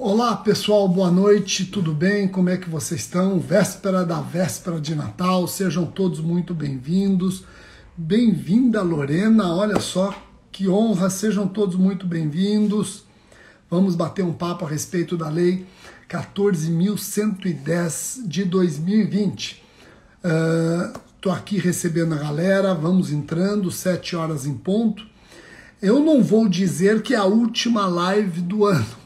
Olá pessoal, boa noite, tudo bem? Como é que vocês estão? Véspera da véspera de Natal, sejam todos muito bem-vindos. Bem-vinda Lorena, olha só que honra, sejam todos muito bem-vindos. Vamos bater um papo a respeito da lei 14.110 de 2020. Estou aqui recebendo a galera, vamos entrando, 7 horas em ponto. Eu não vou dizer que é a última live do ano,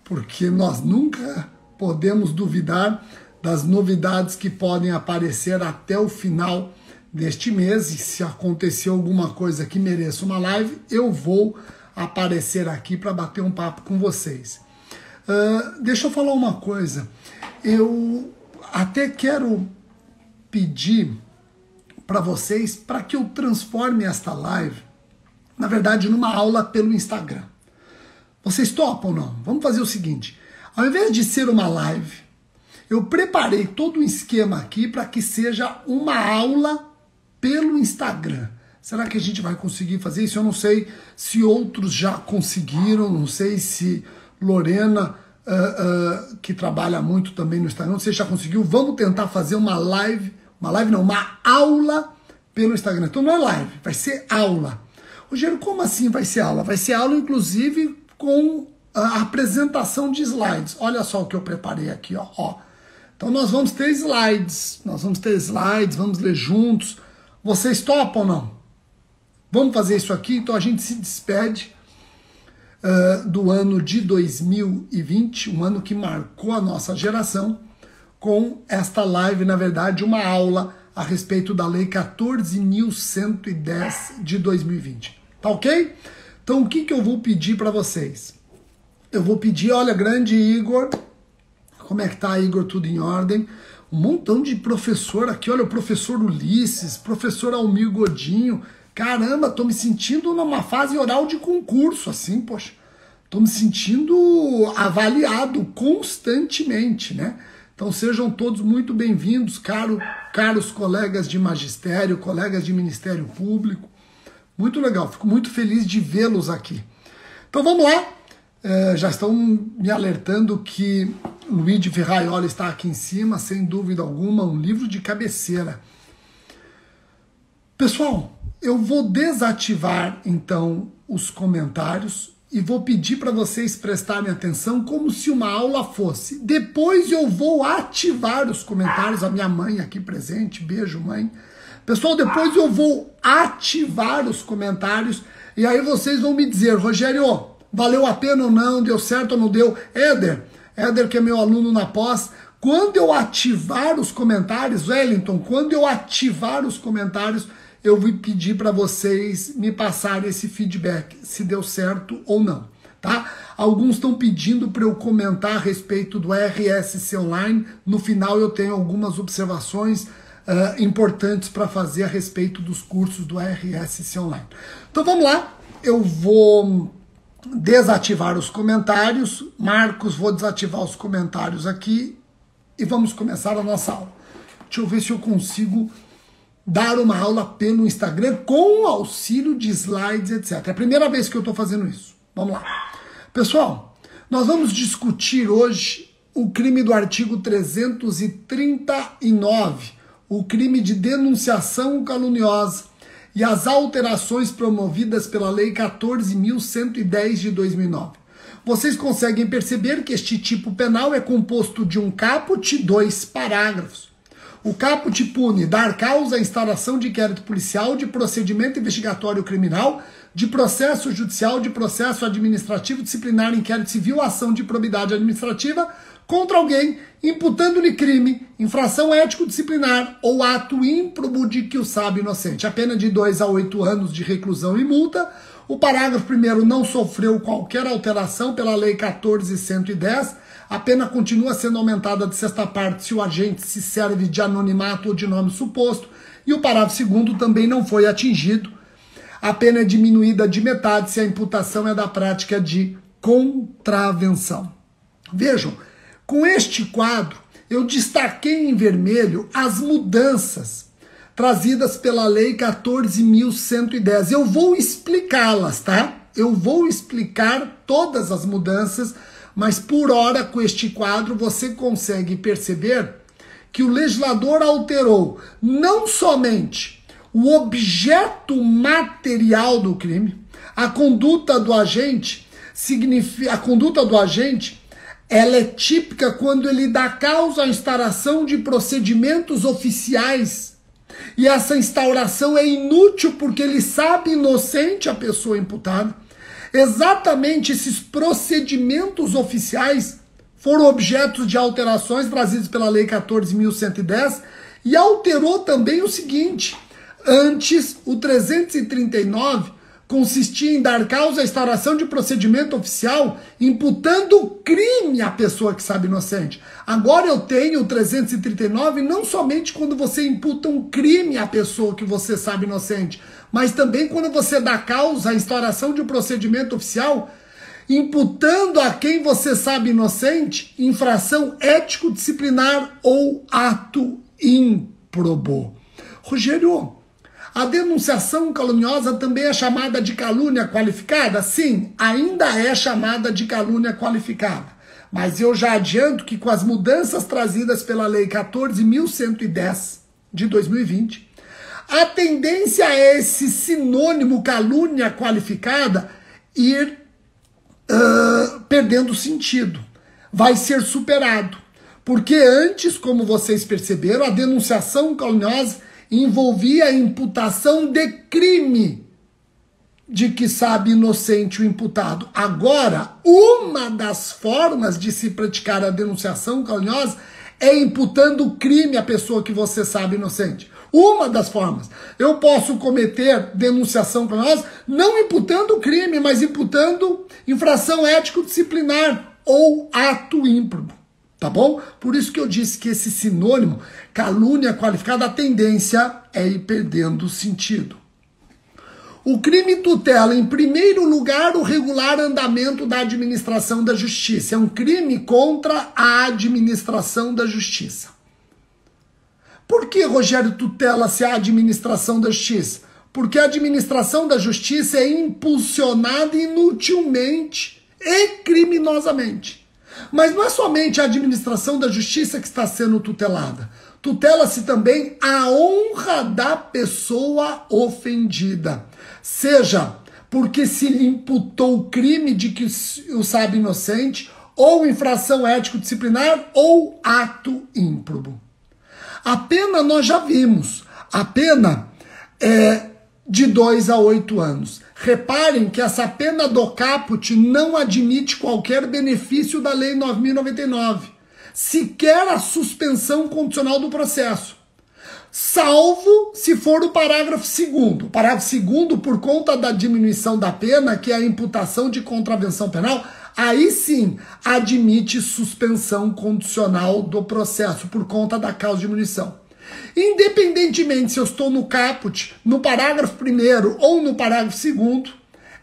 porque nós nunca podemos duvidar das novidades que podem aparecer até o final deste mês. E se acontecer alguma coisa que mereça uma live, eu vou aparecer aqui para bater um papo com vocês. Deixa eu falar uma coisa. Eu até quero pedir para vocês para que eu transforme esta live, na verdade, numa aula pelo Instagram. Vocês topam ou não? Vamos fazer o seguinte, ao invés de ser uma live, eu preparei todo um esquema aqui para que seja uma aula pelo Instagram. Será que a gente vai conseguir fazer isso? Eu não sei se outros já conseguiram, não sei se Lorena, que trabalha muito também no Instagram, não sei se já conseguiu. Vamos tentar fazer uma aula pelo Instagram. Então não é live, vai ser aula. Rogério, como assim vai ser aula? Vai ser aula, inclusive, com a apresentação de slides. Olha só o que eu preparei aqui, ó. Então nós vamos ter slides, vamos ler juntos. Vocês topam ou não? Vamos fazer isso aqui, então a gente se despede do ano de 2020, um ano que marcou a nossa geração, com esta live, na verdade, uma aula a respeito da lei 14.110 de 2020. Tá ok? Então o que eu vou pedir para vocês? Eu vou pedir, olha, grande Igor, como é que tá, Igor? Tudo em ordem? Um montão de professor aqui, olha, o professor Ulisses, professor Almir Godinho. Caramba, tô me sentindo numa fase oral de concurso, assim, poxa. Tô me sentindo avaliado constantemente, né? Então sejam todos muito bem-vindos, caros colegas de magistério, colegas de Ministério Público. Muito legal, fico muito feliz de vê-los aqui. Então vamos lá, já estão me alertando que Luigi Ferraioli está aqui em cima, sem dúvida alguma, um livro de cabeceira. Pessoal, eu vou desativar então os comentários e vou pedir para vocês prestarem atenção como se uma aula fosse. Depois eu vou ativar os comentários, a minha mãe aqui presente, beijo mãe. Pessoal, depois eu vou ativar os comentários e aí vocês vão me dizer, Rogério, valeu a pena ou não, deu certo ou não deu? Éder que é meu aluno na pós, quando eu ativar os comentários, Wellington, quando eu ativar os comentários, eu vou pedir para vocês me passarem esse feedback, se deu certo ou não, tá? Alguns estão pedindo para eu comentar a respeito do RSC Online, no final eu tenho algumas observações importantes para fazer a respeito dos cursos do RSC Online. Então vamos lá, eu vou desativar os comentários, Marcos, vou desativar os comentários aqui e vamos começar a nossa aula. Deixa eu ver se eu consigo dar uma aula pelo Instagram com auxílio de slides, etc. É a primeira vez que eu estou fazendo isso. Vamos lá. Pessoal, nós vamos discutir hoje o crime do artigo 339, o crime de denunciação caluniosa e as alterações promovidas pela Lei 14.110 de 2009. Vocês conseguem perceber que este tipo penal é composto de um caput e 2 parágrafos. O caput pune dar causa à instauração de inquérito policial, de procedimento investigatório criminal, de processo judicial, de processo administrativo, disciplinar, inquérito civil, ação de probidade administrativa contra alguém, imputando-lhe crime, infração ético-disciplinar ou ato ímprobo de que o sabe inocente. A pena de 2 a 8 anos de reclusão e multa. O parágrafo 1º não sofreu qualquer alteração pela Lei 14.110. A pena continua sendo aumentada de sexta parte se o agente se serve de anonimato ou de nome suposto. E o parágrafo 2º também não foi atingido. A pena é diminuída de metade se a imputação é da prática de contravenção. Vejam, com este quadro, eu destaquei em vermelho as mudanças trazidas pela Lei 14.110. Eu vou explicá-las, tá? Eu vou explicar todas as mudanças, Mas por hora, com este quadro, você consegue perceber que o legislador alterou não somente o objeto material do crime, a conduta do agente ela é típica quando ele dá causa à instauração de procedimentos oficiais e essa instauração é inútil porque ele sabe inocente a pessoa imputada. Exatamente esses procedimentos oficiais foram objetos de alterações trazidas pela Lei 14.110 e alterou também o seguinte: antes, o 339 consistia em dar causa à instauração de procedimento oficial imputando crime à pessoa que sabe inocente. Agora eu tenho o 339 não somente quando você imputa um crime à pessoa que você sabe inocente, mas também quando você dá causa à instauração de um procedimento oficial imputando a quem você sabe inocente infração ético-disciplinar ou ato ímprobo. Rogério, a denunciação caluniosa também é chamada de calúnia qualificada? Sim, ainda é chamada de calúnia qualificada. Mas eu já adianto que com as mudanças trazidas pela Lei 14.110 de 2020, a tendência é esse sinônimo calúnia qualificada ir perdendo sentido. Vai ser superado. Porque antes, como vocês perceberam, a denunciação caluniosa envolvia a imputação de crime de que sabe inocente o imputado. Agora, uma das formas de se praticar a denunciação caluniosa é imputando crime à pessoa que você sabe inocente. Uma das formas. Eu posso cometer denunciação caluniosa não imputando crime, mas imputando infração ético-disciplinar ou ato ímprobo. Tá bom? Por isso que eu disse que esse sinônimo, calúnia qualificada, a tendência é ir perdendo sentido. O crime tutela, em primeiro lugar, o regular andamento da administração da justiça. É um crime contra a administração da justiça. Por que, Rogério, tutela-se a administração da justiça? Porque a administração da justiça é impulsionada inutilmente e criminosamente. Mas não é somente a administração da justiça que está sendo tutelada. Tutela-se também a honra da pessoa ofendida. Seja porque se lhe imputou o crime de que o sabe inocente, ou infração ético-disciplinar, ou ato ímprobo. A pena nós já vimos. A pena é de 2 a 8 anos. Reparem que essa pena do caput não admite qualquer benefício da Lei 9.099, sequer a suspensão condicional do processo, salvo se for o parágrafo 2º. O parágrafo 2º, por conta da diminuição da pena, que é a imputação de contravenção penal, aí sim admite suspensão condicional do processo, por conta da causa de diminuição. Independentemente se eu estou no caput, no parágrafo 1º ou no parágrafo 2º,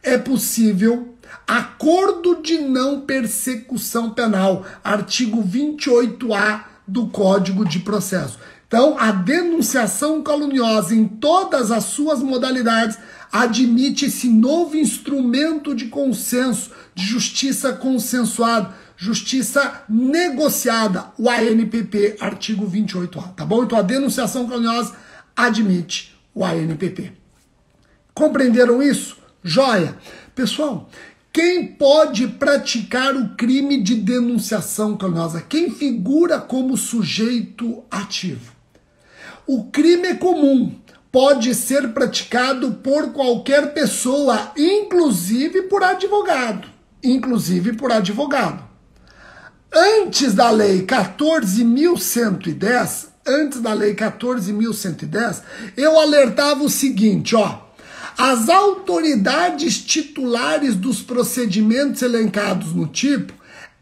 é possível acordo de não persecução penal, artigo 28A do Código de Processo. Então, a denunciação caluniosa em todas as suas modalidades admite esse novo instrumento de consenso, de justiça consensuada, justiça negociada, o ANPP, artigo 28A, tá bom? Então a denunciação caluniosa admite o ANPP. Compreenderam isso? Joia! Pessoal, quem pode praticar o crime de denunciação caluniosa? Quem figura como sujeito ativo? O crime é comum, pode ser praticado por qualquer pessoa, inclusive por advogado. Antes da Lei 14.110, eu alertava o seguinte, ó. As autoridades titulares dos procedimentos elencados no tipo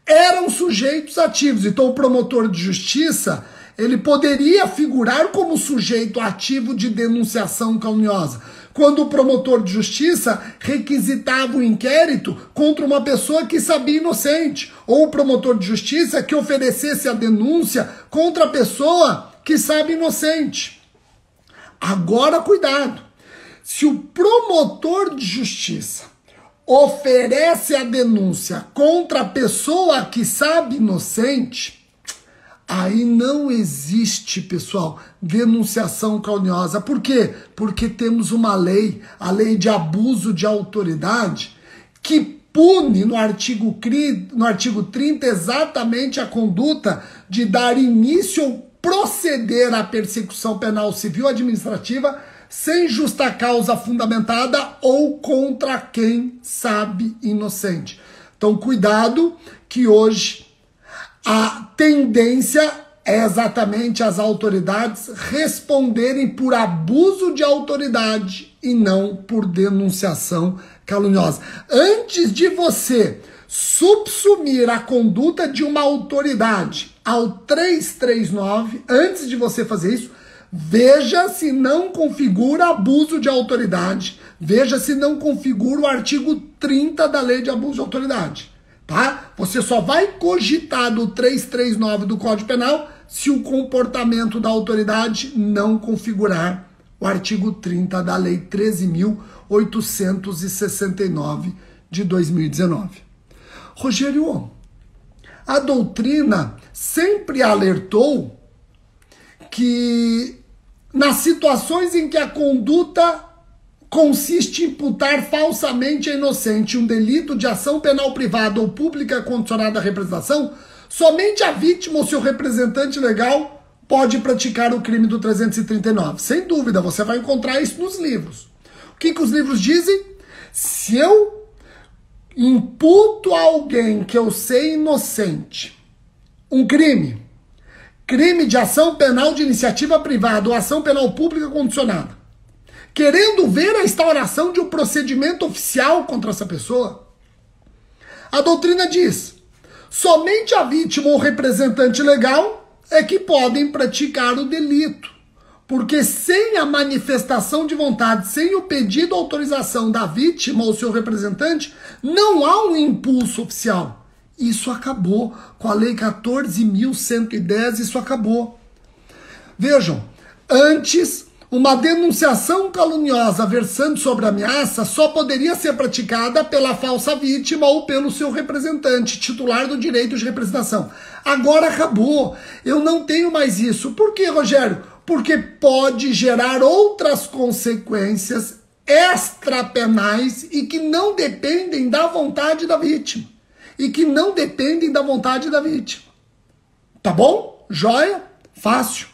eram sujeitos ativos. Então o promotor de justiça, ele poderia figurar como sujeito ativo de denunciação caluniosa, quando o promotor de justiça requisitava o inquérito contra uma pessoa que sabia inocente, ou o promotor de justiça que oferecesse a denúncia contra a pessoa que sabe inocente. Agora, cuidado. Se o promotor de justiça oferece a denúncia contra a pessoa que sabe inocente, aí não existe, pessoal, denunciação caluniosa. Por quê? Porque temos uma lei, a lei de abuso de autoridade, que pune no artigo 30 exatamente a conduta de dar início ou proceder à persecução penal civil administrativa sem justa causa fundamentada ou contra quem sabe inocente. Então, cuidado, que hoje a tendência é exatamente as autoridades responderem por abuso de autoridade e não por denunciação caluniosa. Antes de você subsumir a conduta de uma autoridade ao 339, antes de você fazer isso, veja se não configura abuso de autoridade, veja se não configura o artigo 30 da Lei de Abuso de Autoridade, tá? Você só vai cogitar do 339 do Código Penal se o comportamento da autoridade não configurar o artigo 30 da Lei 13.869 de 2019. Rogério, a doutrina sempre alertou que nas situações em que a conduta consiste em imputar falsamente a inocente um delito de ação penal privada ou pública condicionada à representação, somente a vítima ou seu representante legal pode praticar o crime do 339. Sem dúvida, você vai encontrar isso nos livros. O que os livros dizem? Se eu imputo a alguém que eu sei inocente um crime de ação penal de iniciativa privada ou ação penal pública condicionada, querendo ver a instauração de um procedimento oficial contra essa pessoa, a doutrina diz: somente a vítima ou representante legal é que podem praticar o delito. Porque sem a manifestação de vontade, sem o pedido ou autorização da vítima ou seu representante, não há um impulso oficial. Isso acabou. Com a Lei 14.110, isso acabou. Vejam, antes, uma denunciação caluniosa versando sobre ameaça só poderia ser praticada pela falsa vítima ou pelo seu representante, titular do direito de representação. Agora acabou. Eu não tenho mais isso. Por quê, Rogério? Porque pode gerar outras consequências extrapenais e que não dependem da vontade da vítima. Tá bom? Joia? Fácil.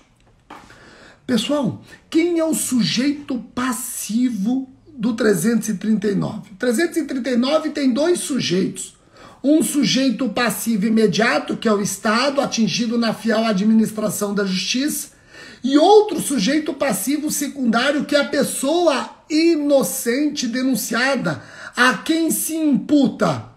Pessoal, quem é o sujeito passivo do 339? O 339 tem dois sujeitos. Um sujeito passivo imediato, que é o Estado, atingido na fiel administração da justiça, e outro sujeito passivo secundário, que é a pessoa inocente denunciada, a quem se imputa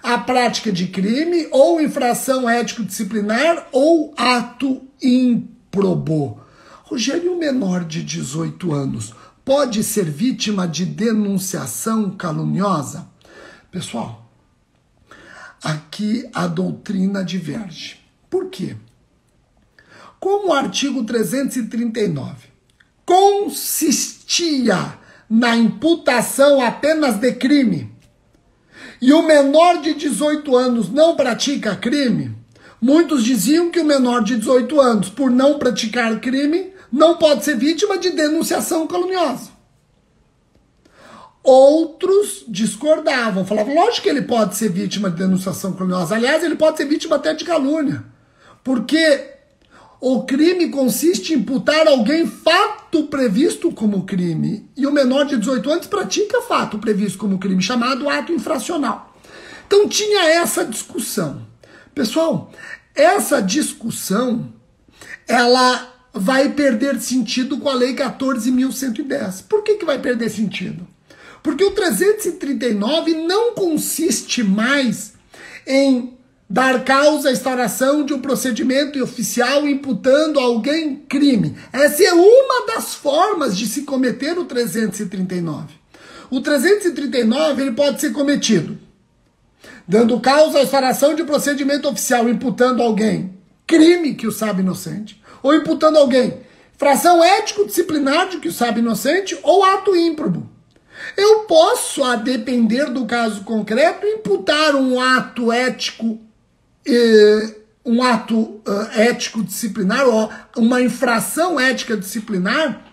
a prática de crime ou infração ético-disciplinar ou ato ímprobo. Rogério, um menor de 18 anos pode ser vítima de denunciação caluniosa? Pessoal, aqui a doutrina diverge. Por quê? Como o artigo 339 consistia na imputação apenas de crime e o menor de 18 anos não pratica crime, muitos diziam que o menor de 18 anos, por não praticar crime, não pode ser vítima de denunciação caluniosa. Outros discordavam, falavam, lógico que ele pode ser vítima de denunciação caluniosa. Aliás, ele pode ser vítima até de calúnia, porque o crime consiste em imputar a alguém fato previsto como crime. E o menor de 18 anos pratica fato previsto como crime, chamado ato infracional. Então tinha essa discussão. Pessoal, essa discussão, ela vai perder sentido com a Lei 14.110. Por que vai perder sentido? Porque o 339 não consiste mais em dar causa à instauração de um procedimento oficial imputando a alguém crime. Essa é uma das formas de se cometer o 339. O 339 ele pode ser cometido dando causa à instauração de procedimento oficial imputando a alguém crime que o sabe inocente, ou imputando a alguém infração ético-disciplinar de que o sabe inocente, ou ato ímprobo. Eu posso, a depender do caso concreto, imputar um ato ético, ético disciplinar, ou uma infração ética disciplinar,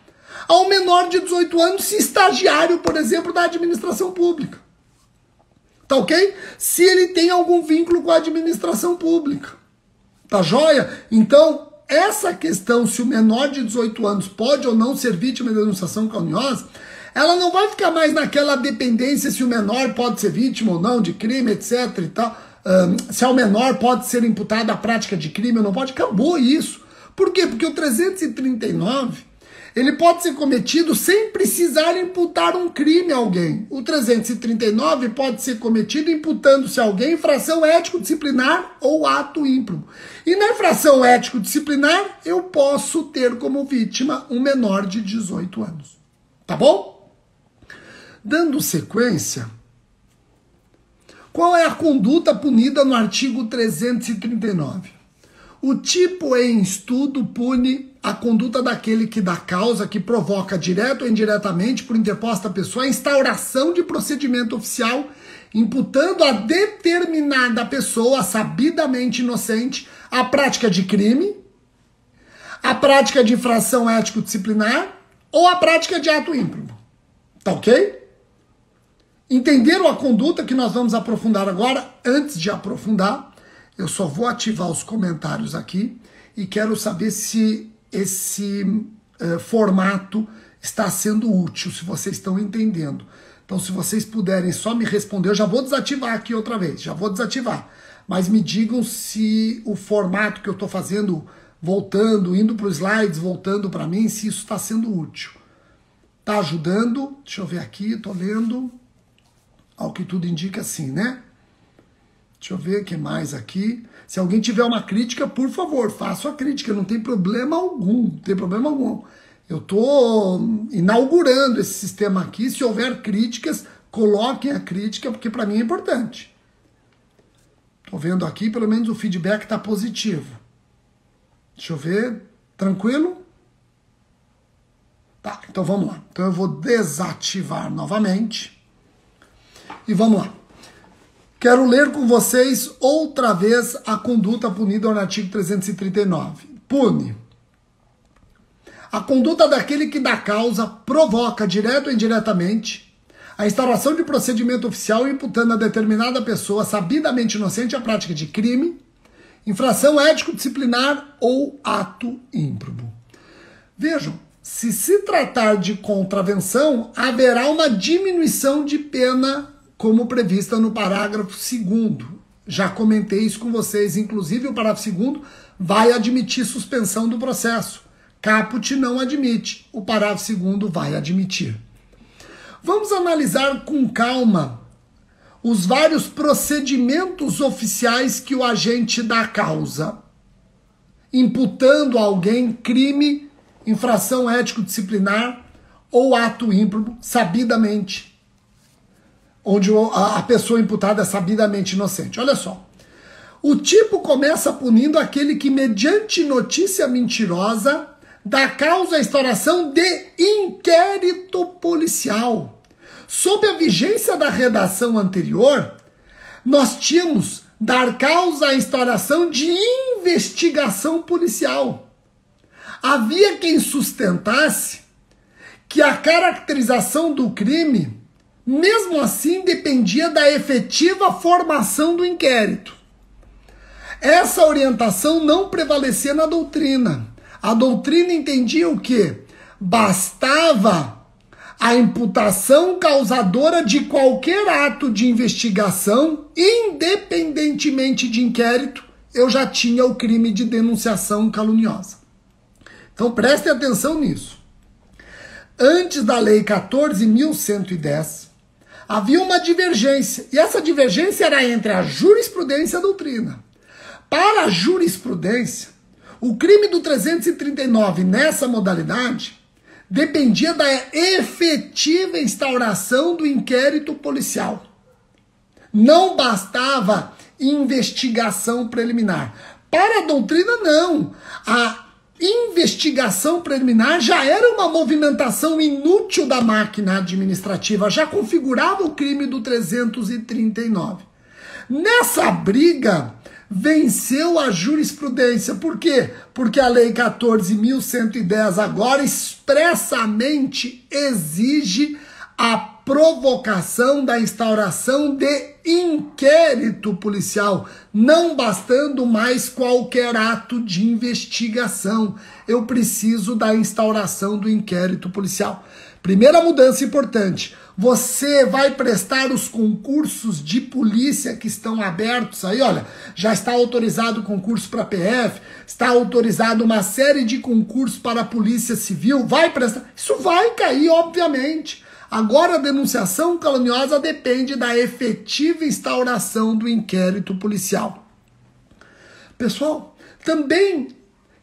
ao menor de 18 anos, se estagiário, por exemplo, da administração pública. Tá ok? Se ele tem algum vínculo com a administração pública. Tá joia? Então, essa questão, se o menor de 18 anos pode ou não ser vítima de denunciação caluniosa, ela não vai ficar mais naquela dependência se o menor pode ser vítima ou não de crime, etc. e tal. Se ao menor pode ser imputada a prática de crime ou não pode. Acabou isso. Por quê? Porque o 339, ele pode ser cometido sem precisar imputar um crime a alguém. O 339 pode ser cometido imputando-se a alguém infração ético-disciplinar ou ato ímprobo. E na infração ético-disciplinar, eu posso ter como vítima um menor de 18 anos. Tá bom? Dando sequência, qual é a conduta punida no artigo 339? O tipo em estudo pune a conduta daquele que dá causa, que provoca direto ou indiretamente por interposta pessoa a instauração de procedimento oficial, imputando a determinada pessoa sabidamente inocente a prática de crime, a prática de infração ético-disciplinar ou a prática de ato ímprobo. Tá ok? Entenderam a conduta que nós vamos aprofundar agora? Antes de aprofundar, eu só vou ativar os comentários aqui e quero saber se esse formato está sendo útil, se vocês estão entendendo. Então, se vocês puderem só me responder, eu já vou desativar aqui outra vez, já vou desativar. Mas me digam se o formato que eu estou fazendo, voltando, indo para os slides, voltando para mim, se isso está sendo útil. Tá ajudando? Deixa eu ver aqui, estou lendo. Ao que tudo indica, sim, né? Deixa eu ver o que mais aqui. Se alguém tiver uma crítica, por favor, faça a crítica. Não tem problema algum. Não tem problema algum. Eu estou inaugurando esse sistema aqui. Se houver críticas, coloquem a crítica, porque para mim é importante. Estou vendo aqui, pelo menos o feedback está positivo. Deixa eu ver. Tranquilo? Tá, então vamos lá. Então eu vou desativar novamente. E vamos lá. Quero ler com vocês outra vez a conduta punida no artigo 339. Pune a conduta daquele que dá causa, provoca, direto ou indiretamente, a instauração de procedimento oficial imputando a determinada pessoa sabidamente inocente a prática de crime, infração ético-disciplinar ou ato ímprobo. Vejam, se tratar de contravenção, haverá uma diminuição de pena como prevista no parágrafo 2º. Já comentei isso com vocês, inclusive o parágrafo 2º vai admitir suspensão do processo. Caput não admite, o parágrafo 2º vai admitir. Vamos analisar com calma os vários procedimentos oficiais que o agente dá causa, imputando a alguém crime, infração ético-disciplinar ou ato ímprobo, sabidamente, onde a pessoa imputada é sabidamente inocente. Olha só. O tipo começa punindo aquele que, mediante notícia mentirosa, dá causa à instauração de inquérito policial. Sob a vigência da redação anterior, nós tínhamos dar causa à instauração de investigação policial. Havia quem sustentasse que a caracterização do crime, mesmo assim, dependia da efetiva formação do inquérito. Essa orientação não prevalecia na doutrina. A doutrina entendia o quê? Bastava a imputação causadora de qualquer ato de investigação, independentemente de inquérito, eu já tinha o crime de denunciação caluniosa. Então prestem atenção nisso. Antes da Lei 14.110, havia uma divergência, e essa divergência era entre a jurisprudência e a doutrina. Para a jurisprudência, o crime do 339 nessa modalidade dependia da efetiva instauração do inquérito policial. Não bastava investigação preliminar. Para a doutrina, não. A investigação preliminar já era uma movimentação inútil da máquina administrativa, já configurava o crime do 339. Nessa briga, venceu a jurisprudência. Por quê? Porque a Lei 14.110 agora expressamente exige a provocação da instauração de inquérito policial, não bastando mais qualquer ato de investigação. Eu preciso da instauração do inquérito policial. Primeira mudança importante. Você vai prestar os concursos de polícia que estão abertos aí, olha, já está autorizado o concurso para PF, está autorizado uma série de concursos para a Polícia Civil, vai prestar, isso vai cair, obviamente. Agora a denunciação caluniosa depende da efetiva instauração do inquérito policial. Pessoal, também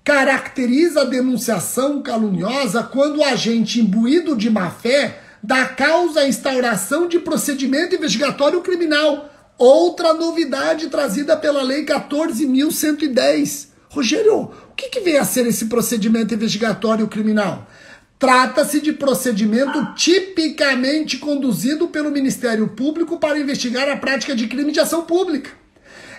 caracteriza a denunciação caluniosa quando o agente imbuído de má-fé dá causa à instauração de procedimento investigatório criminal. Outra novidade trazida pela Lei 14.110. Rogério, o que vem a ser esse procedimento investigatório criminal? Trata-se de procedimento tipicamente conduzido pelo Ministério Público para investigar a prática de crime de ação pública.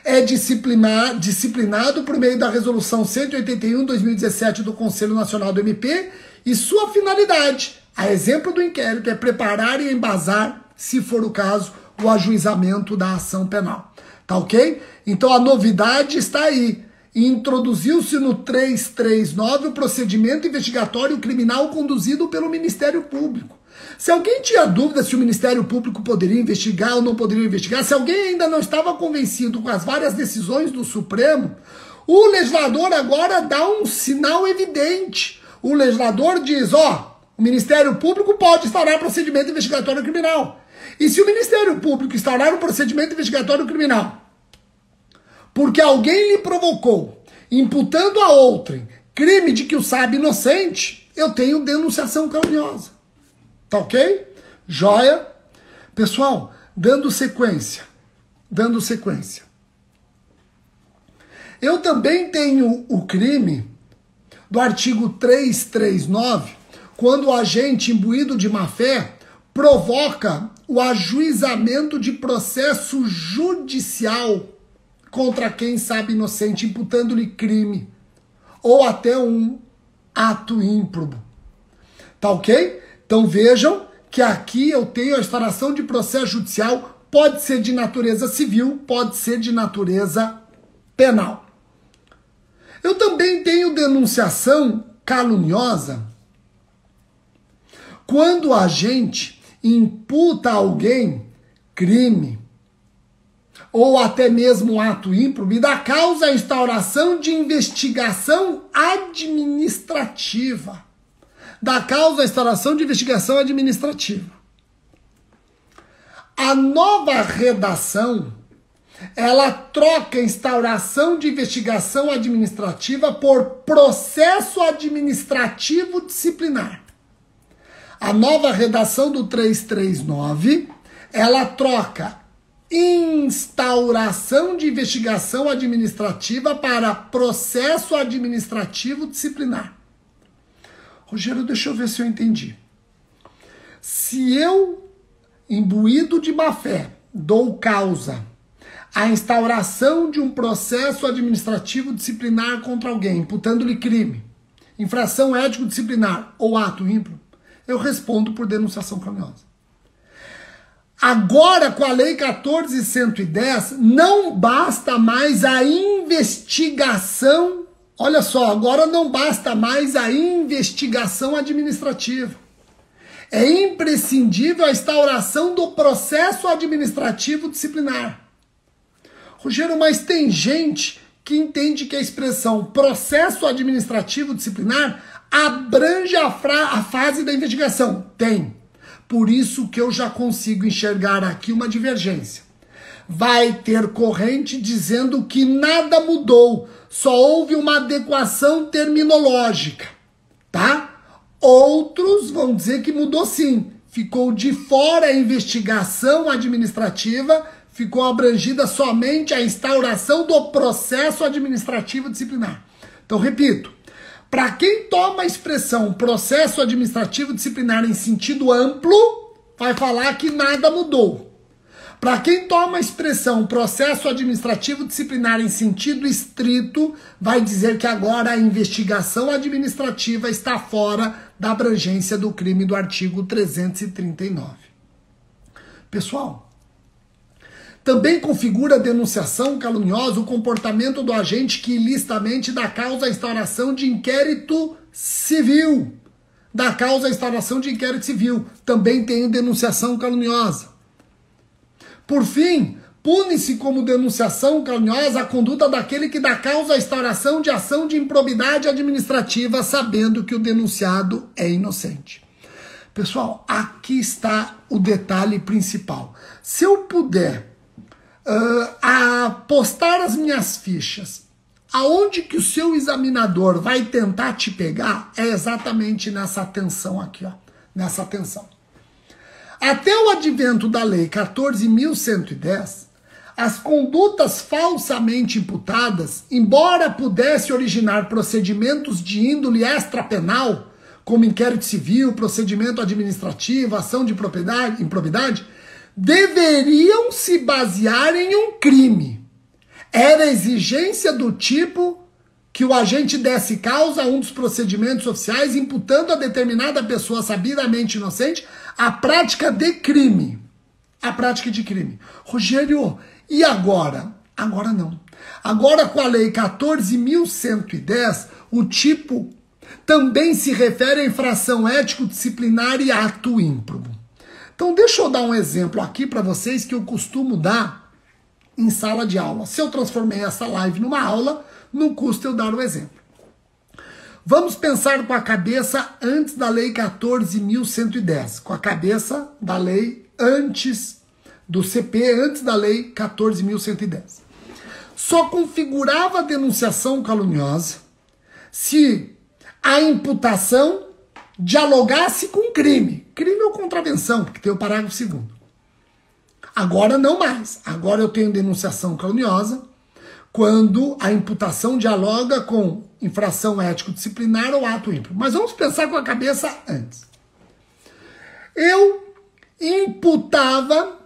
É disciplinado por meio da Resolução 181/2017 do Conselho Nacional do MP e sua finalidade, a exemplo do inquérito, é preparar e embasar, se for o caso, o ajuizamento da ação penal. Tá ok? Então a novidade está aí. Introduziu-se no 339 o procedimento investigatório criminal conduzido pelo Ministério Público. Se alguém tinha dúvida se o Ministério Público poderia investigar ou não poderia investigar, se alguém ainda não estava convencido com as várias decisões do Supremo, o legislador agora dá um sinal evidente. O legislador diz, ó, o Ministério Público pode instaurar procedimento investigatório criminal. E se o Ministério Público instaurar um procedimento investigatório criminal porque alguém lhe provocou, imputando a outrem crime de que o sabe inocente, eu tenho denunciação caluniosa. Tá ok? Joia? Pessoal, dando sequência. Eu também tenho o crime do artigo 339, quando o agente imbuído de má-fé provoca o ajuizamento de processo judicial contra quem sabe inocente, imputando-lhe crime ou até um ato ímprobo. Tá ok? Então vejam que aqui eu tenho a instauração de processo judicial, pode ser de natureza civil, pode ser de natureza penal. Eu também tenho denunciação caluniosa quando o agente imputa a alguém crime ou até mesmo um ato ímprobo e dá causa à instauração de investigação administrativa. Da causa à instauração de investigação administrativa. A nova redação, ela troca a instauração de investigação administrativa por processo administrativo disciplinar. A nova redação do 339, ela troca instauração de investigação administrativa para processo administrativo disciplinar. Rogério, deixa eu ver se eu entendi. Se eu, imbuído de má-fé, dou causa à instauração de um processo administrativo disciplinar contra alguém, imputando-lhe crime, infração ético-disciplinar ou ato ímproprio, eu respondo por denunciação caluniosa. Agora, com a Lei 14.110, não basta mais a investigação. Olha só, agora não basta mais a investigação administrativa. É imprescindível a instauração do processo administrativo disciplinar. Rogério, mas tem gente que entende que a expressão processo administrativo disciplinar abrange a fase da investigação. Tem. Por isso que eu já consigo enxergar aqui uma divergência. Vai ter corrente dizendo que nada mudou, só houve uma adequação terminológica, tá? Outros vão dizer que mudou sim. Ficou de fora a investigação administrativa, ficou abrangida somente a instauração do processo administrativo disciplinar. Então, repito, Para quem toma a expressão processo administrativo disciplinar em sentido amplo, vai falar que nada mudou. Para quem toma a expressão processo administrativo disciplinar em sentido estrito, vai dizer que agora a investigação administrativa está fora da abrangência do crime do artigo 339. Pessoal, também configura a denunciação caluniosa o comportamento do agente que ilicitamente dá causa à instauração de inquérito civil. Da causa à instauração de inquérito civil. Também tem denunciação caluniosa. Por fim, pune-se como denunciação caluniosa a conduta daquele que dá causa à instauração de ação de improbidade administrativa, sabendo que o denunciado é inocente. Pessoal, aqui está o detalhe principal. Se eu puder apostar as minhas fichas, aonde que o seu examinador vai tentar te pegar, é exatamente nessa tensão aqui, ó, nessa tensão. Até o advento da Lei 14.110, as condutas falsamente imputadas, embora pudesse originar procedimentos de índole extrapenal, como inquérito civil, procedimento administrativo, ação de improbidade, deveriam se basear em um crime. Era exigência do tipo que o agente desse causa a um dos procedimentos oficiais, imputando a determinada pessoa sabidamente inocente a prática de crime. A prática de crime. Rogério, e agora? Agora não. Agora com a Lei 14.110, o tipo também se refere à infração ético-disciplinar e ato ímprobo. Então deixa eu dar um exemplo aqui para vocês que eu costumo dar em sala de aula. Se eu transformei essa live numa aula, não custa eu dar o exemplo. Vamos pensar com a cabeça antes da Lei 14.110, com a cabeça da lei antes do CP, antes da Lei 14.110. Só configurava a denunciação caluniosa se a imputação dialogasse com crime. Crime ou contravenção, porque tem o parágrafo 2º. Agora não mais. Agora eu tenho denunciação caluniosa quando a imputação dialoga com infração ético-disciplinar ou ato ímprobo. Mas vamos pensar com a cabeça antes. Eu imputava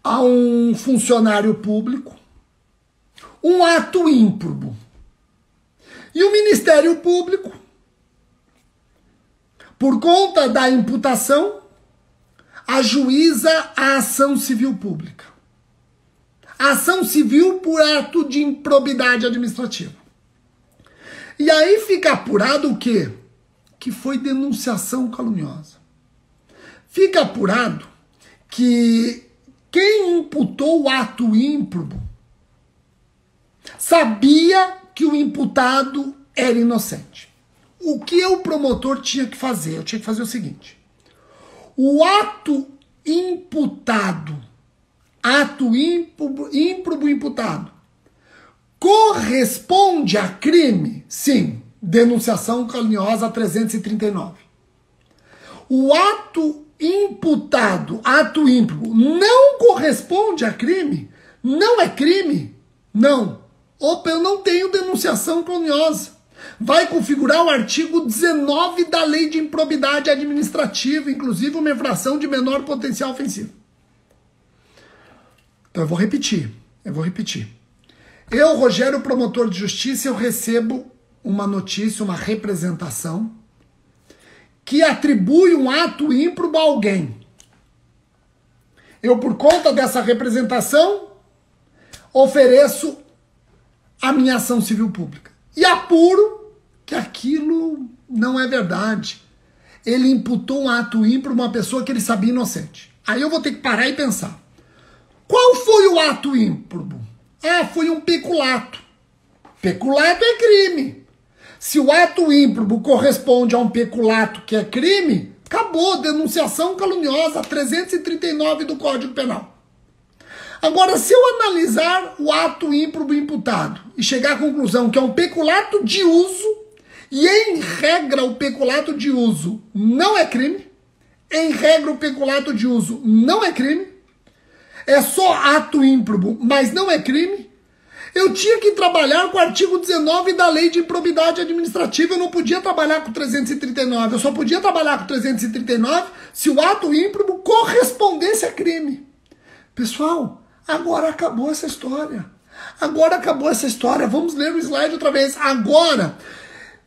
a um funcionário público um ato ímprobo. E o Ministério Público, por conta da imputação, ajuiza a ação civil pública. Ação civil por ato de improbidade administrativa. E aí fica apurado o quê? Que foi denunciação caluniosa. Fica apurado que quem imputou o ato ímprobo sabia que o imputado era inocente. O que o promotor tinha que fazer? Eu tinha que fazer o seguinte. O ato imputado, ato ímprobo imputado, corresponde a crime? Sim. Denunciação caluniosa 339. O ato imputado, ato ímprobo, não corresponde a crime? Não é crime? Não. Opa, eu não tenho denunciação caluniosa. Vai configurar o artigo 19 da Lei de Improbidade Administrativa, inclusive uma infração de menor potencial ofensivo. Então eu vou repetir. Eu, Rogério, promotor de justiça, eu recebo uma notícia, uma representação que atribui um ato ímprobo a alguém. Eu, por conta dessa representação, ofereço a minha ação civil pública. E apuro que aquilo não é verdade. Ele imputou um ato ímprobo a uma pessoa que ele sabia inocente. Aí eu vou ter que parar e pensar. Qual foi o ato ímprobo? Ah, foi um peculato. Peculato é crime. Se o ato ímprobo corresponde a um peculato que é crime, acabou, denunciação caluniosa 339 do Código Penal. Agora, se eu analisar o ato ímprobo imputado e chegar à conclusão que é um peculato de uso, e em regra o peculato de uso não é crime, em regra o peculato de uso não é crime, é só ato ímprobo, mas não é crime, Eu tinha que trabalhar com o artigo 19 da Lei de Improbidade Administrativa. Eu não podia trabalhar com 339. Eu só podia trabalhar com 339 se o ato ímprobo correspondesse a crime. Pessoal, agora acabou essa história. Agora acabou essa história. Vamos ler o slide outra vez. Agora,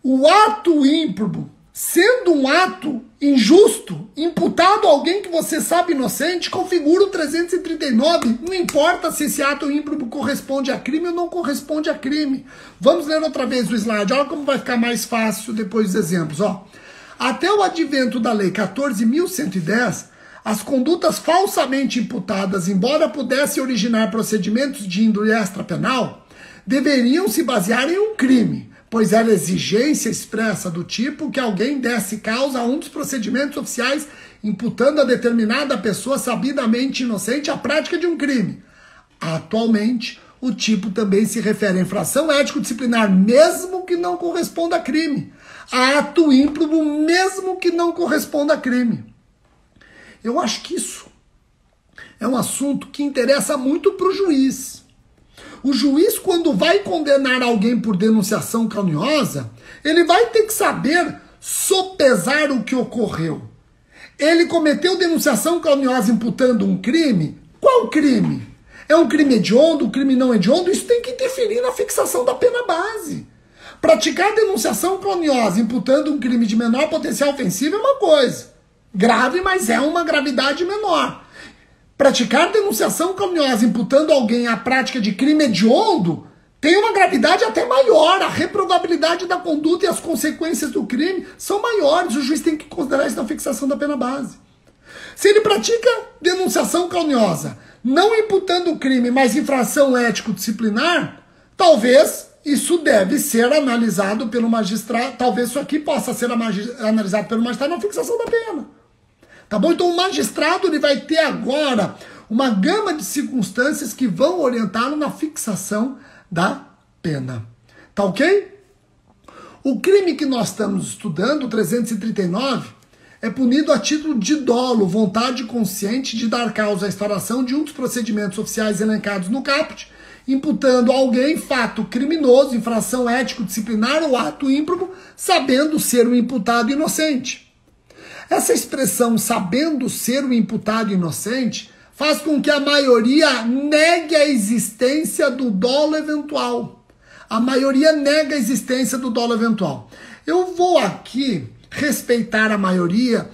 o ato ímprobo, sendo um ato injusto, imputado a alguém que você sabe inocente, configura o 339. Não importa se esse ato ímprobo corresponde a crime ou não corresponde a crime. Vamos ler outra vez o slide. Olha como vai ficar mais fácil depois dos exemplos. Ó. Até o advento da Lei 14.110, as condutas falsamente imputadas, embora pudessem originar procedimentos de índole extrapenal, deveriam se basear em um crime, pois era exigência expressa do tipo que alguém desse causa a um dos procedimentos oficiais imputando a determinada pessoa sabidamente inocente a prática de um crime. Atualmente, o tipo também se refere à infração ético-disciplinar, mesmo que não corresponda a crime, a ato ímprobo, mesmo que não corresponda a crime. Eu acho que isso é um assunto que interessa muito para o juiz. O juiz, quando vai condenar alguém por denunciação caluniosa, ele vai ter que saber sopesar o que ocorreu. Ele cometeu denunciação caluniosa imputando um crime? Qual crime? É um crime hediondo, um crime não hediondo? Isso tem que interferir na fixação da pena base. Praticar denunciação caluniosa imputando um crime de menor potencial ofensivo é uma coisa. Grave, mas é uma gravidade menor. Praticar denunciação caluniosa imputando alguém a prática de crime hediondo tem uma gravidade até maior. A reprovabilidade da conduta e as consequências do crime são maiores. O juiz tem que considerar isso na fixação da pena base. Se ele pratica denunciação caluniosa, não imputando o crime, mas infração ético-disciplinar, talvez isso deve ser analisado pelo magistrado. Talvez isso aqui possa ser analisado pelo magistrado na fixação da pena. Tá bom? Então o magistrado ele vai ter agora uma gama de circunstâncias que vão orientá-lo na fixação da pena. Tá ok? O crime que nós estamos estudando, o 339, é punido a título de dolo, vontade consciente de dar causa à instauração de um dos procedimentos oficiais elencados no caput, imputando a alguém fato criminoso, infração ético-disciplinar ou ato ímprobo, sabendo ser o imputado inocente. Essa expressão, sabendo ser o imputado inocente, faz com que a maioria negue a existência do dolo eventual. A maioria nega a existência do dolo eventual. Eu vou aqui respeitar a maioria,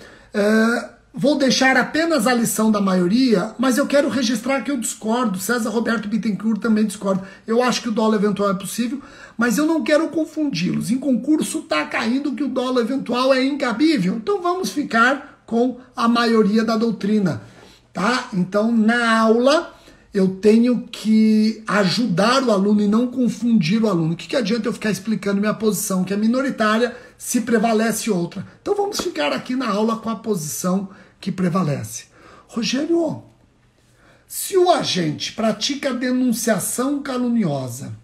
vou deixar apenas a lição da maioria, mas eu quero registrar que eu discordo. César Roberto Bittencourt também discorda. Eu acho que o dolo eventual é possível, mas eu não quero confundi-los. Em concurso está caindo que o dolo eventual é incabível. Então vamos ficar com a maioria da doutrina, tá? Então na aula eu tenho que ajudar o aluno e não confundir o aluno. O que adianta eu ficar explicando minha posição, que é minoritária, se prevalece outra? Então vamos ficar aqui na aula com a posição que prevalece. Rogério, se o agente pratica denunciação caluniosa,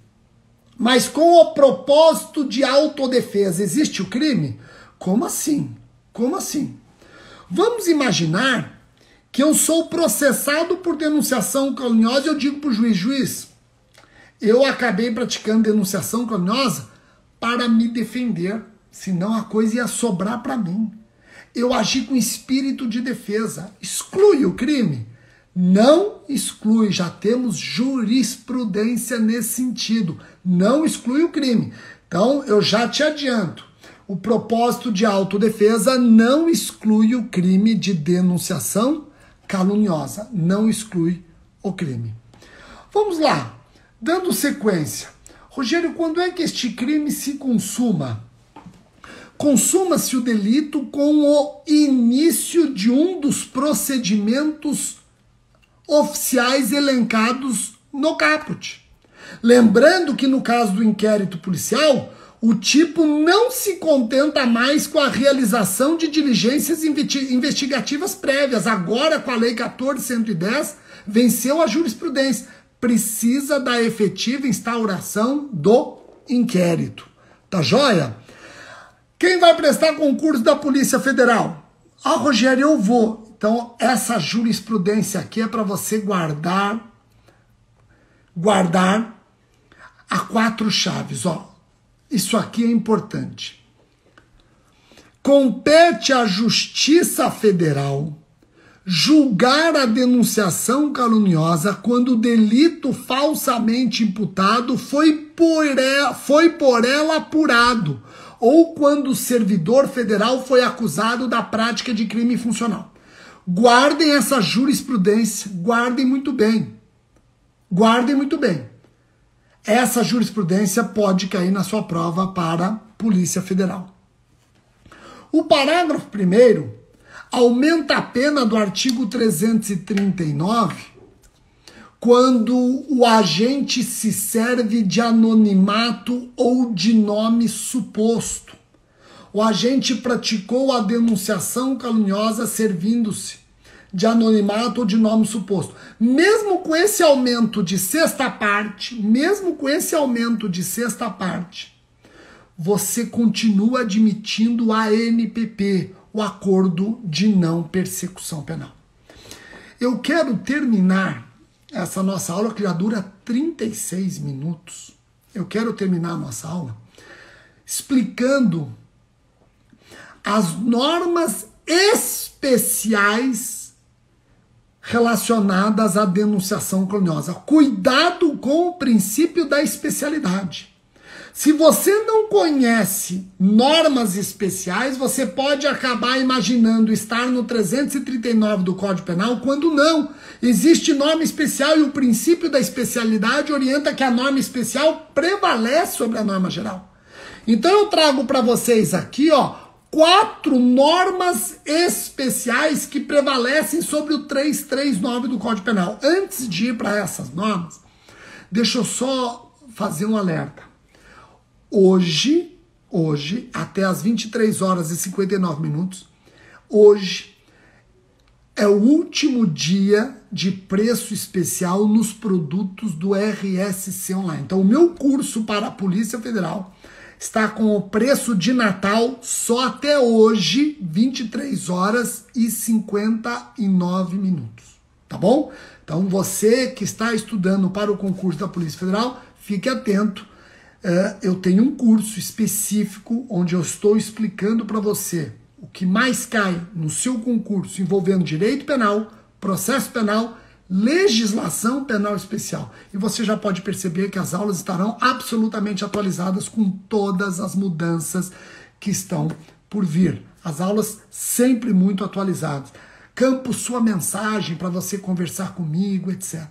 mas com o propósito de autodefesa, existe o crime? Como assim? Como assim? Vamos imaginar que eu sou processado por denunciação caluniosa e eu digo para o juiz, eu acabei praticando denunciação caluniosa para me defender, senão a coisa ia sobrar para mim. Eu agi com espírito de defesa. Exclui o crime? Não exclui, já temos jurisprudência nesse sentido. Não exclui o crime. Então, eu já te adianto, o propósito de autodefesa não exclui o crime de denunciação caluniosa. Não exclui o crime. Vamos lá, dando sequência. Rogério, quando é que este crime se consuma? Consuma-se o delito com o início de um dos procedimentos oficiais elencados no caput. Lembrando que no caso do inquérito policial, o tipo não se contenta mais com a realização de diligências investigativas prévias. Agora, com a Lei 14.110, venceu a jurisprudência. Precisa da efetiva instauração do inquérito. Tá joia? Quem vai prestar concurso da Polícia Federal? Ah, Rogério, eu vou. Então, essa jurisprudência aqui é para você guardar a 4 chaves, ó. Isso aqui é importante. Compete à Justiça Federal julgar a denunciação caluniosa quando o delito falsamente imputado foi por ela apurado ou quando o servidor federal foi acusado da prática de crime funcional. Guardem essa jurisprudência, guardem muito bem. Guardem muito bem. Essa jurisprudência pode cair na sua prova para a Polícia Federal. O parágrafo 1º aumenta a pena do artigo 339 quando o agente se serve de anonimato ou de nome suposto. O agente praticou a denunciação caluniosa servindo-se de anonimato ou de nome suposto. Mesmo com esse aumento de sexta parte, você continua admitindo o ANPP, o Acordo de Não Persecução Penal. Eu quero terminar essa nossa aula, que já dura 36 minutos. Eu quero terminar a nossa aula explicando as normas especiais relacionadas à denunciação caluniosa. Cuidado com o princípio da especialidade. Se você não conhece normas especiais, você pode acabar imaginando estar no 339 do Código Penal, quando não. Existe norma especial e o princípio da especialidade orienta que a norma especial prevalece sobre a norma geral. Então eu trago para vocês aqui, ó, 4 normas especiais que prevalecem sobre o 339 do Código Penal. Antes de ir para essas normas, deixa eu só fazer um alerta. Hoje, até as 23 horas e 59 minutos, hoje é o último dia de preço especial nos produtos do RSC Online. Então, o meu curso para a Polícia Federal está com o preço de Natal só até hoje, 23 horas e 59 minutos, tá bom? Então, você que está estudando para o concurso da Polícia Federal, fique atento. Eu tenho um curso específico onde eu estou explicando para você o que mais cai no seu concurso envolvendo direito penal, processo penal, legislação penal especial. E você já pode perceber que as aulas estarão absolutamente atualizadas com todas as mudanças que estão por vir. As aulas sempre muito atualizadas. Campo sua mensagem para você conversar comigo, etc.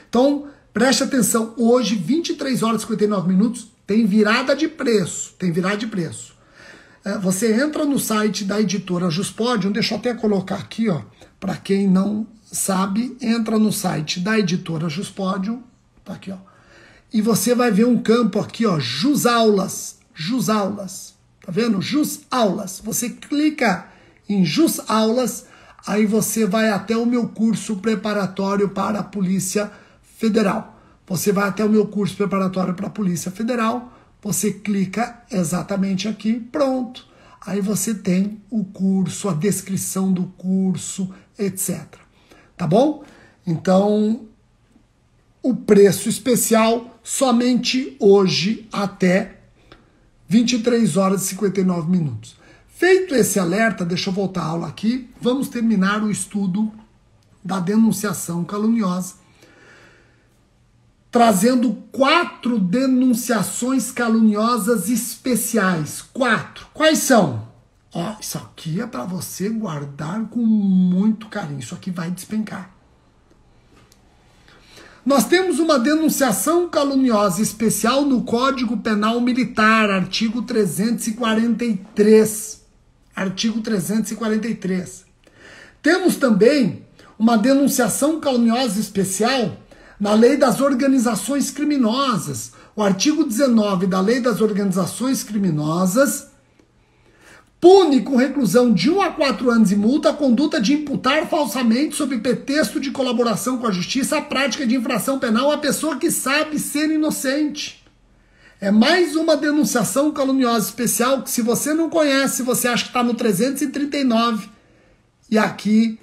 Então, preste atenção, hoje, 23 horas e 59 minutos, tem virada de preço. Você entra no site da editora Juspodium, deixa eu até colocar aqui, ó, para quem não sabe, entra no site da editora Juspodium, tá aqui, ó, e você vai ver um campo aqui, ó, Jusaulas, tá vendo? Jusaulas. Você clica em Jusaulas, aí você vai até o meu curso preparatório para a Polícia Federal. Você vai até o meu curso preparatório para a Polícia Federal, você clica exatamente aqui, pronto. Aí você tem o curso, a descrição do curso, etc. Tá bom? Então, o preço especial somente hoje até 23 horas e 59 minutos. Feito esse alerta, deixa eu voltar a aula aqui, vamos terminar o estudo da denunciação caluniosa, trazendo 4 denunciações caluniosas especiais. 4. Quais são? Ó, isso aqui é para você guardar com muito carinho. Isso aqui vai despencar. Nós temos uma denunciação caluniosa especial no Código Penal Militar, artigo 343. Artigo 343. Temos também uma denunciação caluniosa especial na Lei das Organizações Criminosas. O artigo 19 da Lei das Organizações Criminosas pune com reclusão de 1 a 4 anos e multa a conduta de imputar falsamente, sob pretexto de colaboração com a justiça, a prática de infração penal a pessoa que sabe ser inocente. É mais uma denunciação caluniosa especial que, se você não conhece, você acha que está no 339. E aqui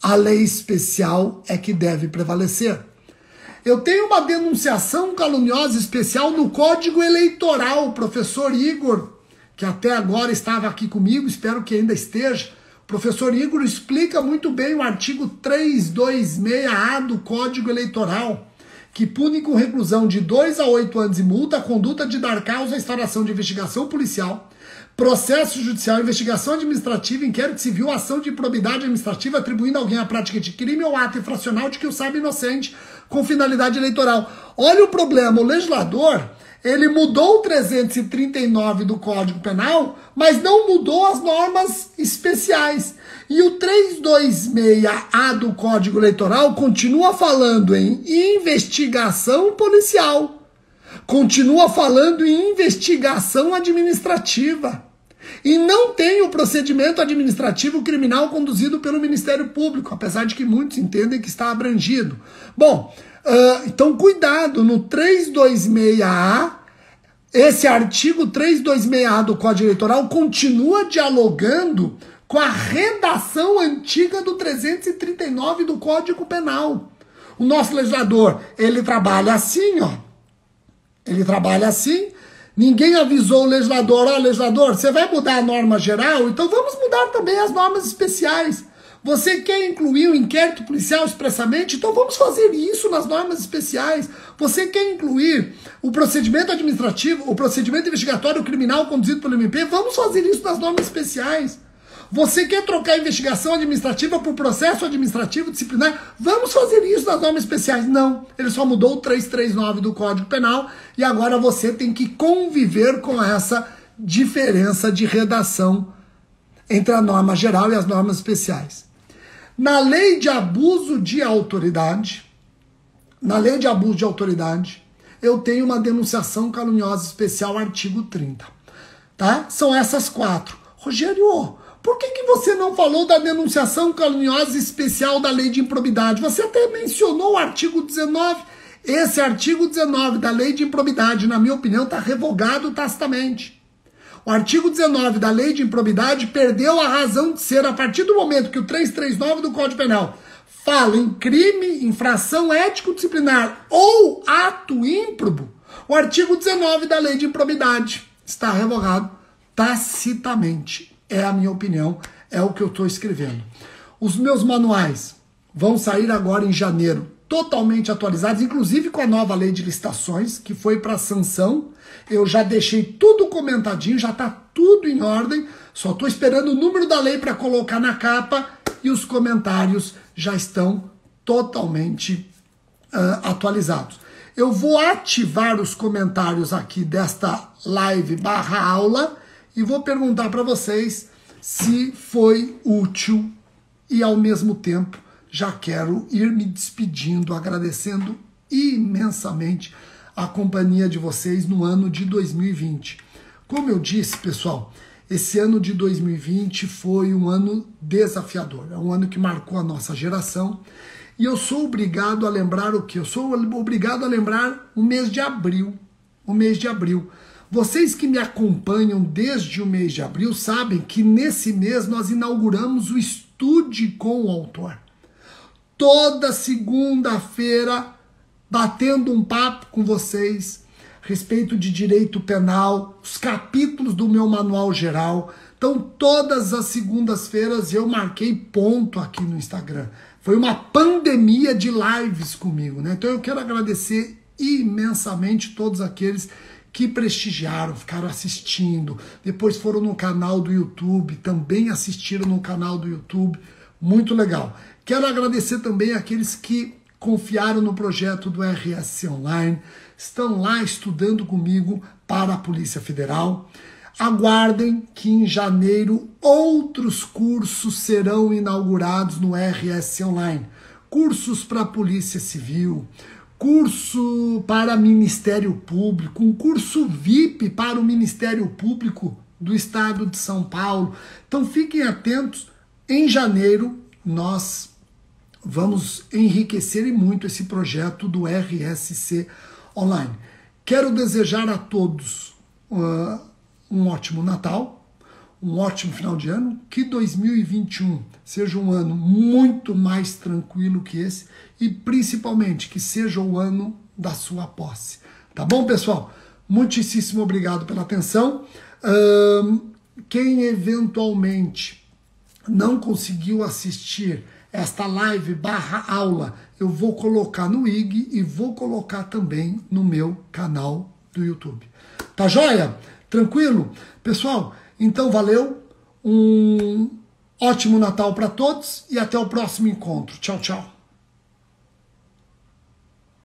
a lei especial é que deve prevalecer. Eu tenho uma denunciação caluniosa especial no Código Eleitoral, professor Igor, que até agora estava aqui comigo, espero que ainda esteja. O professor Igor explica muito bem o artigo 326A do Código Eleitoral, que pune com reclusão de 2 a 8 anos e multa a conduta de dar causa à instauração de investigação policial, processo judicial, investigação administrativa, inquérito civil, ação de improbidade administrativa atribuindo a alguém a prática de crime ou ato infracional de que o sabe inocente com finalidade eleitoral. Olha o problema, o legislador, ele mudou o 339 do Código Penal, mas não mudou as normas especiais. E o 326A do Código Eleitoral continua falando em investigação policial, continua falando em investigação administrativa. E não tem o procedimento administrativo criminal conduzido pelo Ministério Público, apesar de que muitos entendem que está abrangido. Bom, então cuidado, no 326A, esse artigo 326A do Código Eleitoral continua dialogando com a redação antiga do 339 do Código Penal. O nosso legislador, ele trabalha assim, ó. Ele trabalha assim. Ninguém avisou o legislador, ó, legislador, você vai mudar a norma geral? Então vamos mudar também as normas especiais. Você quer incluir o inquérito policial expressamente? Então vamos fazer isso nas normas especiais. Você quer incluir o procedimento administrativo, o procedimento investigatório criminal conduzido pelo MP? Vamos fazer isso nas normas especiais. Você quer trocar a investigação administrativa por processo administrativo disciplinar? Vamos fazer isso nas normas especiais. Não, ele só mudou o 339 do Código Penal e agora você tem que conviver com essa diferença de redação entre a norma geral e as normas especiais. Na lei de abuso de autoridade, eu tenho uma denunciação caluniosa especial, artigo 30. Tá? São essas 4. Rogério, por que você não falou da denunciação caluniosa especial da lei de improbidade? Você até mencionou o artigo 19. Esse artigo 19 da lei de improbidade, na minha opinião, está revogado tacitamente. O artigo 19 da lei de improbidade perdeu a razão de ser a partir do momento que o 339 do Código Penal fala em crime, infração ético-disciplinar ou ato ímprobo. O artigo 19 da lei de improbidade está revogado tacitamente. É a minha opinião, é o que eu estou escrevendo. Os meus manuais vão sair agora em janeiro, totalmente atualizados, inclusive com a nova lei de licitações, que foi para sanção. Eu já deixei tudo comentadinho, já está tudo em ordem, só estou esperando o número da lei para colocar na capa e os comentários já estão totalmente atualizados. Eu vou ativar os comentários aqui desta live /aula e vou perguntar para vocês se foi útil e, ao mesmo tempo, já quero ir me despedindo, agradecendo imensamente a companhia de vocês no ano de 2020. Como eu disse, pessoal, esse ano de 2020 foi um ano desafiador, é um ano que marcou a nossa geração e eu sou obrigado a lembrar o quê? Eu sou obrigado a lembrar o mês de abril, Vocês que me acompanham desde o mês de abril sabem que nesse mês nós inauguramos o Estude com o Autor. Toda segunda-feira, batendo um papo com vocês a respeito de direito penal, os capítulos do meu manual geral. Então, todas as segundas-feiras eu marquei ponto aqui no Instagram. Foi uma pandemia de lives comigo, né? Então, eu quero agradecer imensamente todos aqueles que prestigiaram, ficaram assistindo, depois foram no canal do YouTube, também assistiram no canal do YouTube, muito legal. Quero agradecer também aqueles que confiaram no projeto do RSC Online, estão lá estudando comigo para a Polícia Federal. Aguardem que em janeiro outros cursos serão inaugurados no RSC Online. Cursos para a Polícia Civil, curso para Ministério Público, um curso VIP para o Ministério Público do Estado de São Paulo. Então fiquem atentos, em janeiro nós vamos enriquecer e muito esse projeto do RSC Online. Quero desejar a todos um ótimo Natal, um ótimo final de ano, que 2021 seja um ano muito mais tranquilo que esse e principalmente que seja o ano da sua posse. Tá bom, pessoal? Muitíssimo obrigado pela atenção. Quem eventualmente não conseguiu assistir esta live / aula, eu vou colocar no IG e vou colocar também no meu canal do YouTube. Tá joia? Tranquilo? Pessoal, então valeu, um ótimo Natal para todos e até o próximo encontro. Tchau, tchau.